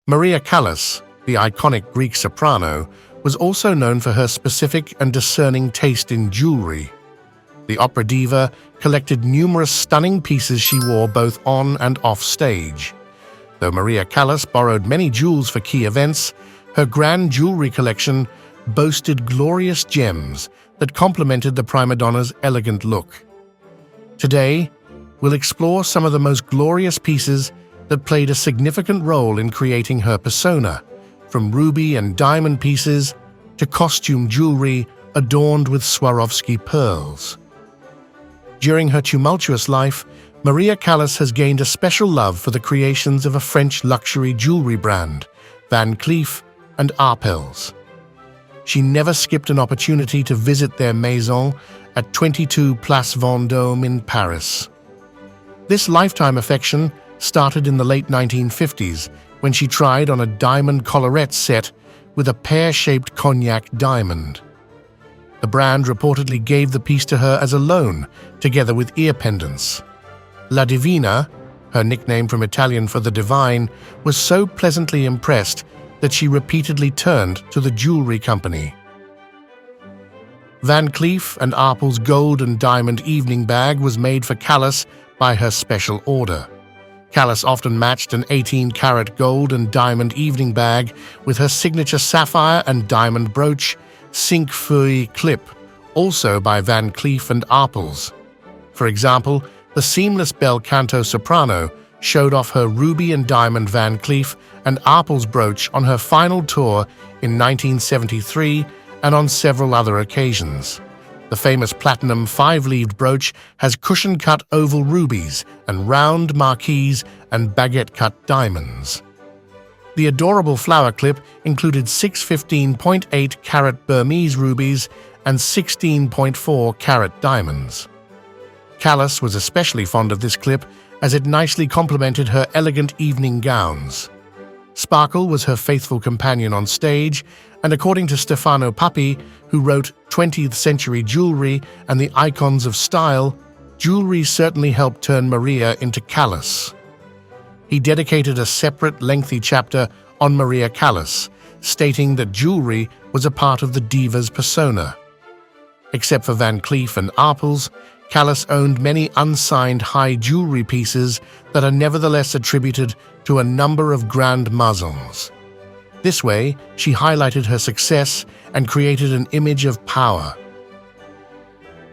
Maria Callas, the iconic Greek soprano, was also known for her specific and discerning taste in jewelry. The opera diva collected numerous stunning pieces she wore both on and off stage. Though Maria Callas borrowed many jewels for key events, her grand jewelry collection boasted glorious gems that complemented the prima donna's elegant look. Today, we'll explore some of the most glorious pieces that played a significant role in creating her persona, from ruby and diamond pieces to costume jewelry adorned with Swarovski pearls. During her tumultuous life, Maria Callas has gained a special love for the creations of a French luxury jewelry brand, Van Cleef and Arpels. She never skipped an opportunity to visit their maison at 22 Place Vendôme in Paris. This lifetime affection started in the late 1950s when she tried on a diamond collarette set with a pear-shaped cognac diamond. The brand reportedly gave the piece to her as a loan, together with ear pendants. La Divina, her nickname from Italian for the divine, was so pleasantly impressed that she repeatedly turned to the jewelry company. Van Cleef and Arpels' gold and diamond evening bag was made for Callas by her special order. Callas often matched an 18-karat gold and diamond evening bag with her signature sapphire and diamond brooch, cinq feuilles clip, also by Van Cleef and Arpels. For example, the seamless bel canto soprano showed off her ruby and diamond Van Cleef and Arpels brooch on her final tour in 1973 and on several other occasions. The famous platinum 5-leaved brooch has cushion-cut oval rubies and round marquise and baguette-cut diamonds. The adorable flower clip included 6 15.8-carat Burmese rubies and 16.4-carat diamonds. Callas was especially fond of this clip as it nicely complemented her elegant evening gowns. Sparkle was her faithful companion on stage, and according to Stefano Papi, who wrote 20th Century Jewelry and the Icons of Style, jewelry certainly helped turn Maria into Callas. He dedicated a separate, lengthy chapter on Maria Callas, stating that jewelry was a part of the diva's persona. Except for Van Cleef and Arpels, Callas owned many unsigned high jewelry pieces that are nevertheless attributed to a number of grand maisons. This way, she highlighted her success and created an image of power.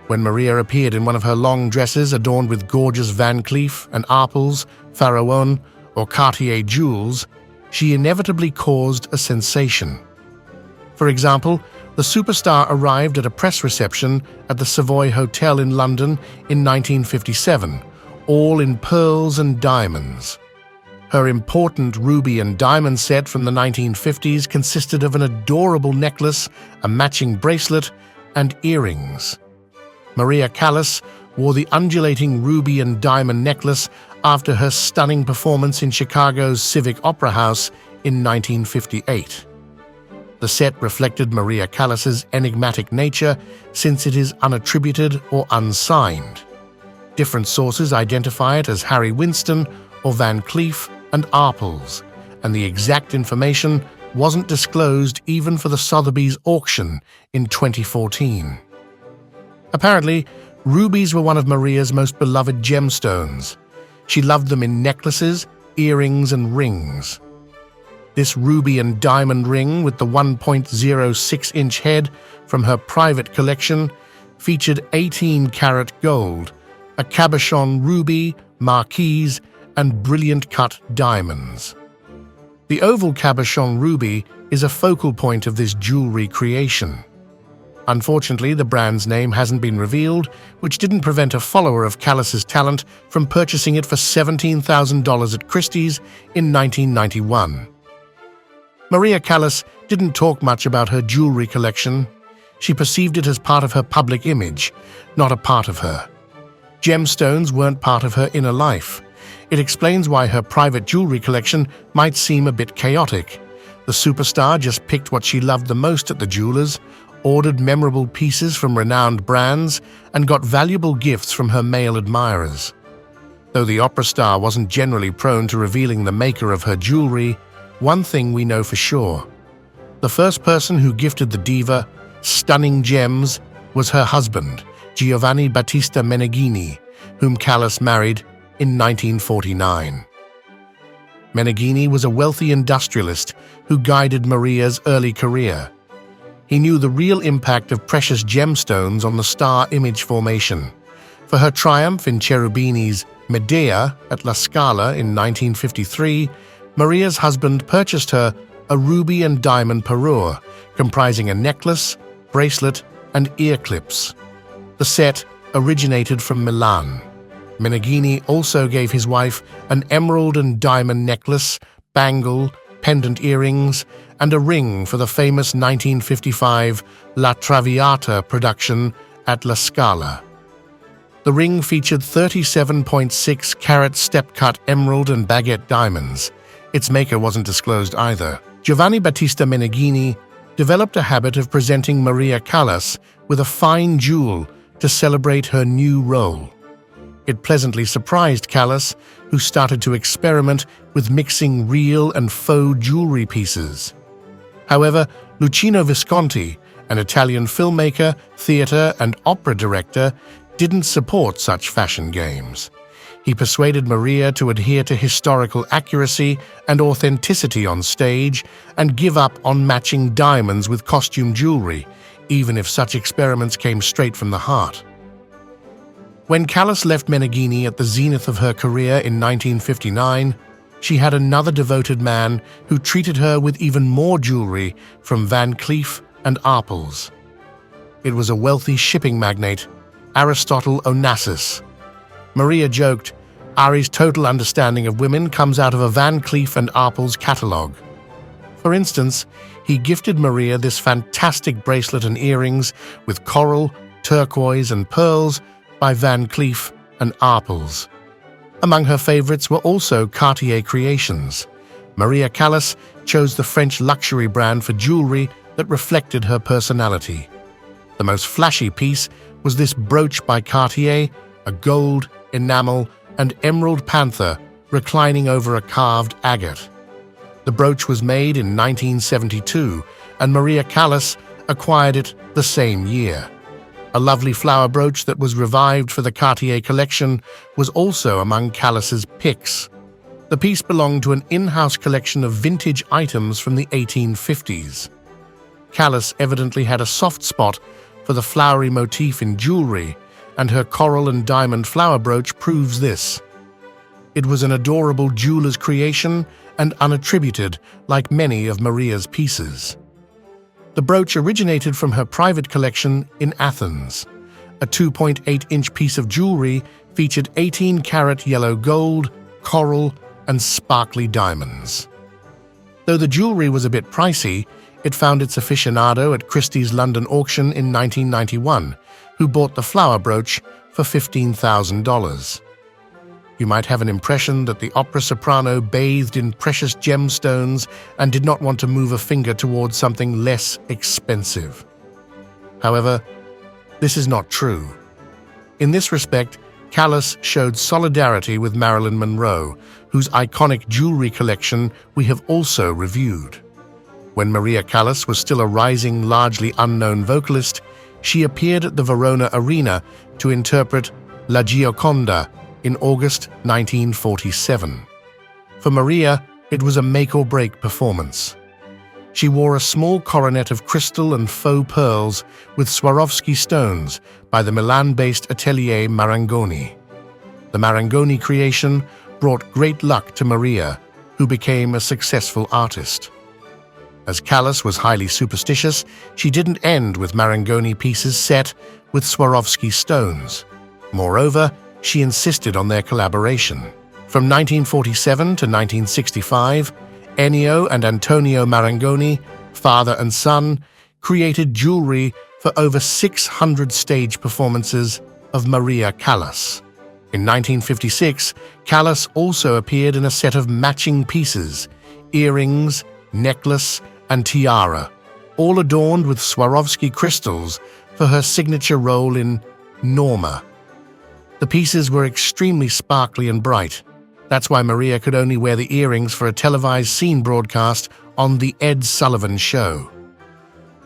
When Maria appeared in one of her long dresses adorned with gorgeous Van Cleef and Arpels, Pharaon, or Cartier jewels, she inevitably caused a sensation. For example, the superstar arrived at a press reception at the Savoy Hotel in London in 1957, all in pearls and diamonds. Her important ruby and diamond set from the 1950s consisted of an adorable necklace, a matching bracelet, and earrings. Maria Callas wore the undulating ruby and diamond necklace after her stunning performance in Chicago's Civic Opera House in 1958. The set reflected Maria Callas's enigmatic nature since it is unattributed or unsigned. Different sources identify it as Harry Winston or Van Cleef and Arpels, and the exact information wasn't disclosed even for the Sotheby's auction in 2014. Apparently, rubies were one of Maria's most beloved gemstones. She loved them in necklaces, earrings, and rings. This ruby and diamond ring with the 1.06-inch head from her private collection featured 18-karat gold, a cabochon ruby, marquise, and brilliant-cut diamonds. The oval cabochon ruby is a focal point of this jewelry creation. Unfortunately, the brand's name hasn't been revealed, which didn't prevent a follower of Callas's talent from purchasing it for $17,000 at Christie's in 1991. Maria Callas didn't talk much about her jewelry collection. She perceived it as part of her public image, not a part of her. Gemstones weren't part of her inner life. It explains why her private jewelry collection might seem a bit chaotic. The superstar just picked what she loved the most at the jewelers, ordered memorable pieces from renowned brands, and got valuable gifts from her male admirers. Though the opera star wasn't generally prone to revealing the maker of her jewelry, one thing we know for sure. The first person who gifted the diva stunning gems was her husband, Giovanni Battista Meneghini, whom Callas married in 1949. Meneghini was a wealthy industrialist who guided Maria's early career. He knew the real impact of precious gemstones on the star image formation. For her triumph in Cherubini's Medea at La Scala in 1953, Maria's husband purchased her a ruby and diamond parure, comprising a necklace, bracelet, and ear clips. The set originated from Milan. Meneghini also gave his wife an emerald and diamond necklace, bangle, pendant earrings, and a ring for the famous 1955 La Traviata production at La Scala. The ring featured 37.6 carat step-cut emerald and baguette diamonds. Its maker wasn't disclosed either. Giovanni Battista Meneghini developed a habit of presenting Maria Callas with a fine jewel to celebrate her new role. It pleasantly surprised Callas, who started to experiment with mixing real and faux jewelry pieces. However, Luchino Visconti, an Italian filmmaker, theater, and opera director, didn't support such fashion games. He persuaded Maria to adhere to historical accuracy and authenticity on stage and give up on matching diamonds with costume jewelry, even if such experiments came straight from the heart. When Callas left Meneghini at the zenith of her career in 1959, she had another devoted man who treated her with even more jewelry from Van Cleef and Arpels. It was a wealthy shipping magnate, Aristotle Onassis. Maria joked, "Ari's total understanding of women comes out of a Van Cleef and Arpels catalogue." For instance, he gifted Maria this fantastic bracelet and earrings with coral, turquoise, and pearls by Van Cleef and Arpels. Among her favorites were also Cartier creations. Maria Callas chose the French luxury brand for jewelry that reflected her personality. The most flashy piece was this brooch by Cartier, a gold, enamel, and emerald panther reclining over a carved agate. The brooch was made in 1972, and Maria Callas acquired it the same year. A lovely flower brooch that was revived for the Cartier collection was also among Callas's picks. The piece belonged to an in-house collection of vintage items from the 1850s. Callas evidently had a soft spot for the flowery motif in jewelry, and her coral and diamond flower brooch proves this. It was an adorable jeweler's creation and unattributed, like many of Maria's pieces. The brooch originated from her private collection in Athens. A 2.8-inch piece of jewelry featured 18-carat yellow gold, coral, and sparkly diamonds. Though the jewelry was a bit pricey, it found its aficionado at Christie's London auction in 1991, who bought the flower brooch for $15,000. You might have an impression that the opera soprano bathed in precious gemstones and did not want to move a finger towards something less expensive. However, this is not true. In this respect, Callas showed solidarity with Marilyn Monroe, whose iconic jewelry collection we have also reviewed. When Maria Callas was still a rising, largely unknown vocalist, she appeared at the Verona Arena to interpret La Gioconda in August 1947. For Maria, it was a make-or-break performance. She wore a small coronet of crystal and faux pearls with Swarovski stones by the Milan-based atelier Marangoni. The Marangoni creation brought great luck to Maria, who became a successful artist. As Callas was highly superstitious, she didn't end with Marangoni pieces set with Swarovski stones. Moreover, she insisted on their collaboration. From 1947 to 1965, Ennio and Antonio Marangoni, father and son, created jewelry for over 600 stage performances of Maria Callas. In 1956, Callas also appeared in a set of matching pieces, earrings, necklace, and tiara, all adorned with Swarovski crystals for her signature role in Norma. The pieces were extremely sparkly and bright. That's why Maria could only wear the earrings for a televised scene broadcast on The Ed Sullivan Show.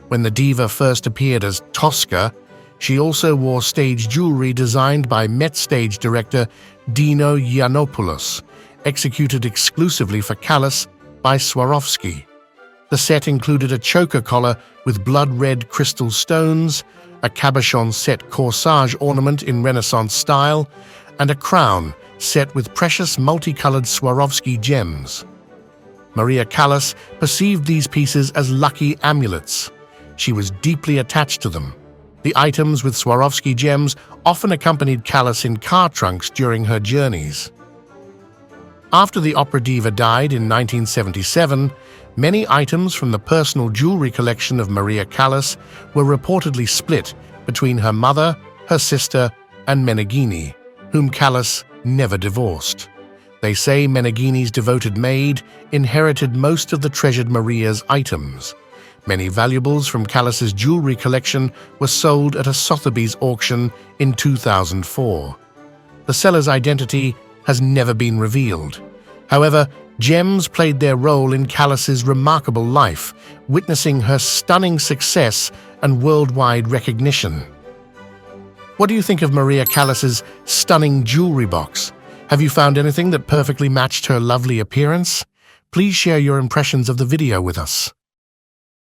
When the diva first appeared as Tosca, she also wore stage jewelry designed by Met stage director Dino Yiannopoulos, executed exclusively for Callas by Swarovski. The set included a choker collar with blood-red crystal stones, a cabochon set corsage ornament in Renaissance style, and a crown set with precious multicolored Swarovski gems. Maria Callas perceived these pieces as lucky amulets. She was deeply attached to them. The items with Swarovski gems often accompanied Callas in car trunks during her journeys. After the opera diva died in 1977, many items from the personal jewelry collection of Maria Callas were reportedly split between her mother, her sister, and Meneghini, whom Callas never divorced. They say Meneghini's devoted maid inherited most of the treasured Maria's items. Many valuables from Callas's jewelry collection were sold at a Sotheby's auction in 2004. The seller's identity has never been revealed. However, gems played their role in Callas's remarkable life, witnessing her stunning success and worldwide recognition. What do you think of Maria Callas's stunning jewelry box? Have you found anything that perfectly matched her lovely appearance? Please share your impressions of the video with us.